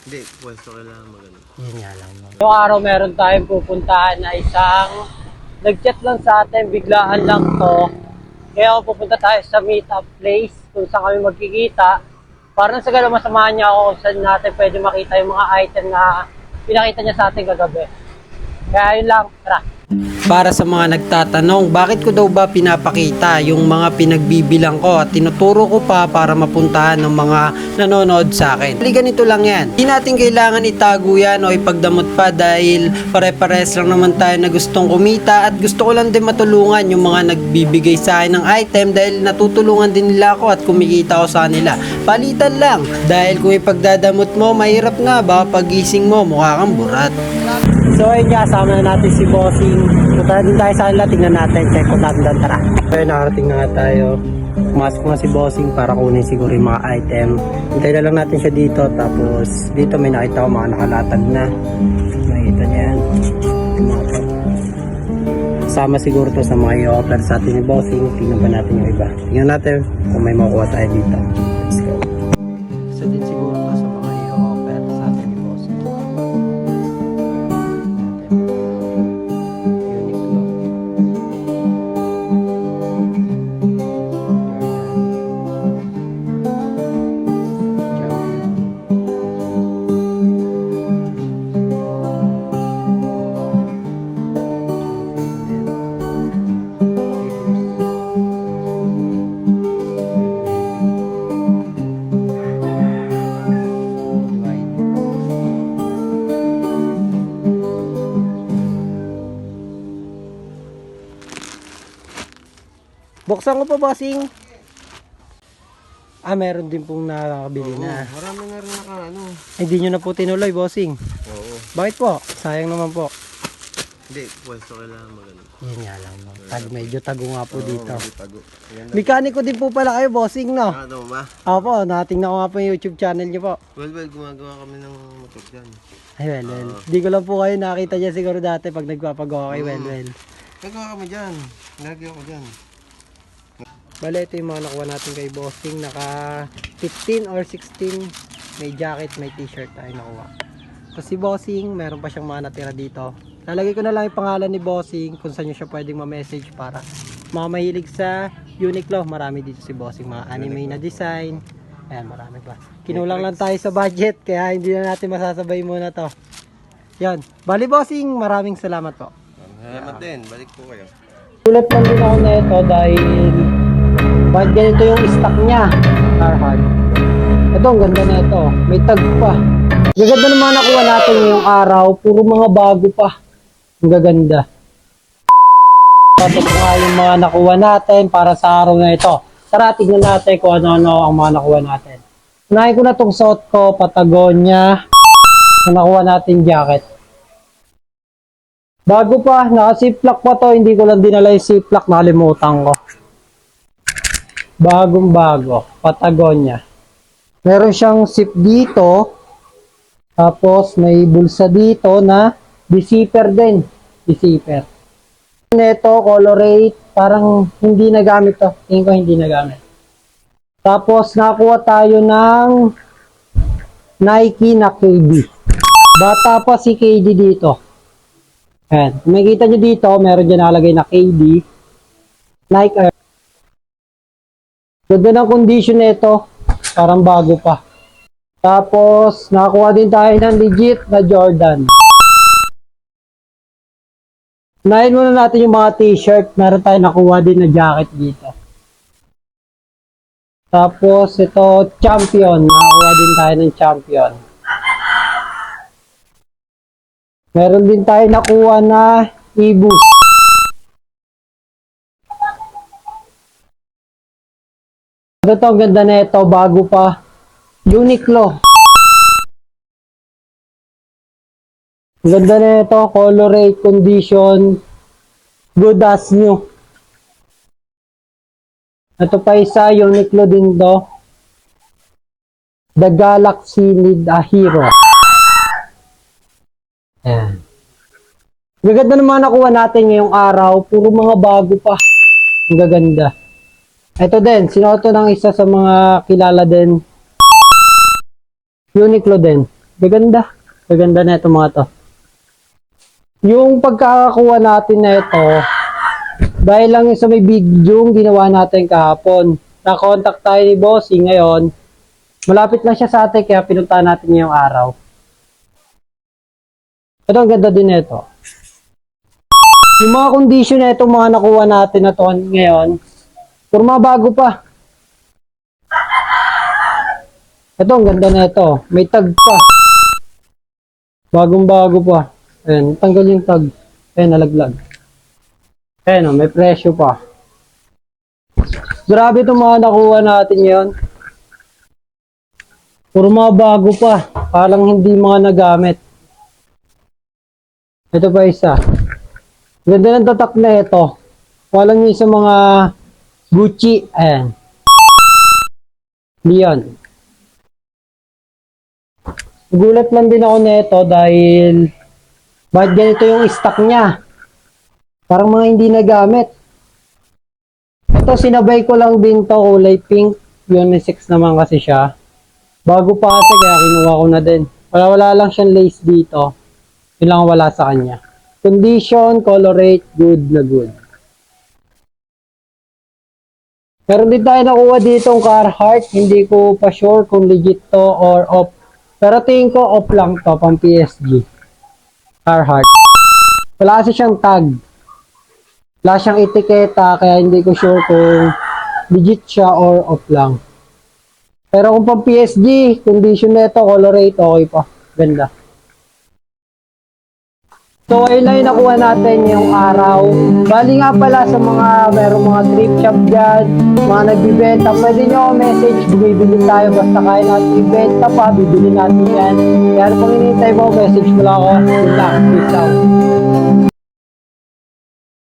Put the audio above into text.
Hindi, pwesto kailangan magano. Yun nga lang. Yung araw meron tayong pupuntahan na isang nag-chat lang sa atin, biglaan lang to. Kaya pupunta tayo sa meet-up place kung saan kami magkikita. Para sa gano'n masamahan niya ako kung saan natin pwede makita yung mga item na pinakita niya sa atin kagabi. Kaya yun lang, tara. Para sa mga nagtatanong, bakit ko daw ba pinapakita yung mga pinagbibilang ko at tinuturo ko pa para mapuntahan ng mga nanonood sa akin. Hali ganito lang yan. Hindi natin kailangan itago yan o ipagdamot pa dahil pare-pares lang naman tayo na gustong kumita at gusto ko lang din matulungan yung mga nagbibigay sa akin ng item dahil natutulungan din nila ako at kumikita ko sa kanila. Palitan lang dahil kung ipagdadamot mo, mahirap na. Baka pagising mo, mukha kang burat. So ayun nga, sama na natin si Bossing. Punta din tayo sa kanila, tingnan natin, check ko natin doon, tara. So nakarating na nga tayo. Pumasok na si Bossing para kunin siguro yung mga item. Hintay na lang natin siya dito, tapos dito may nakita ko mga nakalatag na. Nakita niya yan. Sama siguro to sa mga i-offer sa atin ni Bossing. Tingnan ba natin yung iba. Tingnan natin kung may makuha tayo dito. Let's go. Isa din siguro to sa mga i-offer sa atin ni Bossing. Buksan ko pa, Bossing. Meron din pong nakakabili na. Marami na rin Hindi nyo na po tinuloy, Bossing. Oo. Bakit po? Sayang naman po. Hindi, pwesto kailangan magano. Yun nga lang. Medyo tago nga po dito. Tago. Mekaniko din po pala kayo, Bossing, no? Ano ma? Opo, natingnan ko nga po yung YouTube channel nyo po. Well, gumagawa kami ng motor dyan. Ay, well. Di ko lang po kayo nakita dyan siguro dati pag nagpapagawa kay well. Nagawa kami dyan. Lagi ako dyan. Bale, ito yung mga nakuha natin kay Bossing. Naka 15 or 16. May jacket, may t-shirt tayo nakuha. Tapos si Bossing, meron pa siyang mga natira dito. Lalagay ko na lang yung pangalan ni Bossing kung saan nyo siya pwedeng ma-message para mga mahilig sa Uniqlo. Marami dito si Bossing, mga anime na design. Ayan, marami pa. Kinulang lang tayo sa budget, kaya hindi na natin masasabay muna to. Yan. Bali, Bossing, maraming salamat po. Salamat din. Balik po kayo. Ulat lang din ako na ito dahil bakit ganito yung stock niya, Carhartt. Ito, ang ganda na ito. May tag pa. Gaganda naman nakuha natin ngayong araw. Puro mga bago pa. Ang gaganda. Tapos nga yung mga nakuha natin para sa araw na ito. Tara, tignan natin kung ano-ano ang mga nakuha natin. Unahin ko na itong suot ko, Patagonia. Na nakuha natin jacket. Bago pa, naka-ziplock pa to. Hindi ko lang dinala yung ziplock, nakalimutan ko. Bagong bago, Patagonia. Meron siyang zip dito. Tapos may bulsa dito na zipper din. Zipper. Ito, colorate. Parang hindi nagamit to. Tingin ko hindi nagamit. Tapos nakuha tayo ng Nike na KD. Bata pa si KD dito. Ayan. Kung makikita nyo dito, meron dyan nakalagay na KD. Nike Air. Ganda ng condition nito. Parang bago pa. Tapos, nakakuha din tayo ng legit na Jordan. Unahin muna natin yung mga t-shirt. Meron tayo nakuha din na jacket dito. Tapos, ito, Champion. Nakakuha din tayo ng Champion. Meron din tayo nakuha na e-boost. Ito, ang ganda na ito, bago pa. Uniqlo. Ang ganda na ito, colorate, condition, good as new. Ito pa isa, Uniqlo din to. The Galaxy Need a Hero. Ayan. Gaganda naman nakuha natin ngayong araw, puro mga bago pa. Ang gaganda. Ito din, sinuot ng isa sa mga kilala din. Uniqlo din. Gaganda. Gaganda na ito mga to. Yung pagkakakuha natin na ito, dahil lang sa may video yung ginawa natin kahapon. Na-contact tayo ni Bossy ngayon. Malapit lang siya sa atin kaya pinunta natin ngayong araw. Ito ang ganda din ito. Yung mga condition na itong mga nakuha natin na to ngayon, purma bago pa. Ito ang ganda na ito. May tag pa. Bagong bago pa. Ayan, tanggal yung tag. Ayan, nalaglag. Ayan, may presyo pa. Grabe itong mga nakuha natin ngayon. Puro mga bago pa. Parang hindi mga nagamit. Ito pa isa. Ganda ng tatak na ito. Walang yung sa mga Gucci. Ayan. Leon. Gulat lang din ako nito dahil bakit ganito yung stock niya. Parang mga hindi nagamit. Ito sinabay ko lang din to kulay pink. Unisex naman kasi siya. Bago pa kasi kaya kinuha ko na din. Wala lang siyang lace dito. Yun lang wala sa kanya. Condition, color rate, good na good. Meron din tayo nakuha dito ang Carhartt. Hindi ko pa sure kung legit to or off. Pero tingin ko off lang to, pang PSG. Carhartt. Wala kasi siyang tag. Wala siyang etiketa, kaya hindi ko sure kung legit siya or off lang. Pero kung pang PSG, condition nito, color rate, okay pa. Ganda. So, ayun lang yung nakuha natin yung araw. Bali nga pala sa mga, merong mga thrift shop dyan, mga nagbibenta, pwede nyo ako message, bumibili tayo, basta kaya natin ibenta pa, bibili natin yan. Kaya ano pang hinihintay mo, message mo lang ako. Yun lang, peace out.